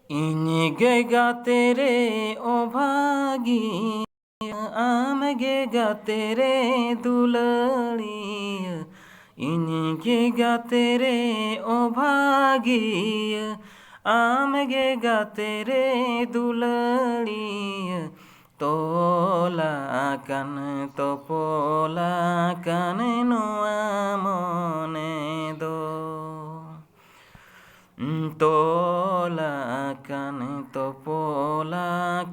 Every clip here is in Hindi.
Ini gega tere o bhagi आम गेगा तेरे दुलड़िया इनके तेरे ओ भागिया आम गेगा तेरे दुलड़िया तोला कन तो पोला कन नुआ मोने दो तोला कन तो पोला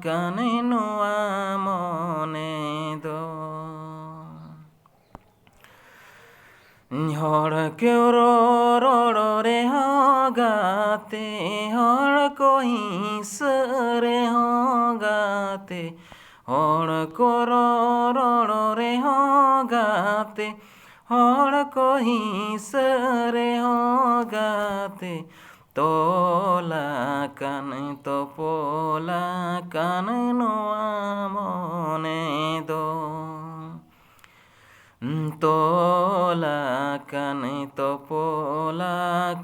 कन नुआ मोने दो हर क्यों रो रे हो गाते हर कोई सरे हो गाते हर को रो रे हो गाते हर कोई सरे हो गाते तोला कन तो पोला कन नुआ मोने दो तोला कन तो पोला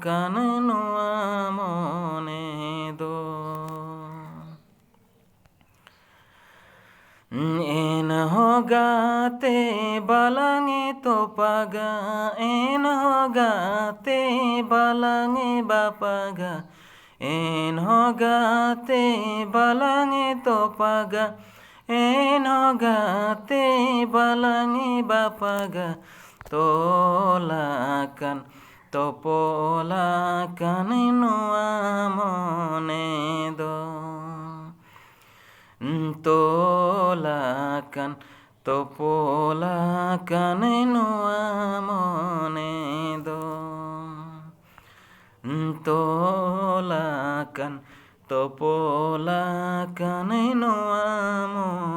कन नुआ मोने दो एन हो गाते बलंगे तो पगा एन हो गाते बलंगे बापगा एन हो गाते बलंगे तो पगा एन हो गाते बलंगे बापगा तोला कन तो पोला कन नुआ मोने दो तोला कन तो पोला कन नुआ मोने दो तोला कन तो पोला कन नुआ मोने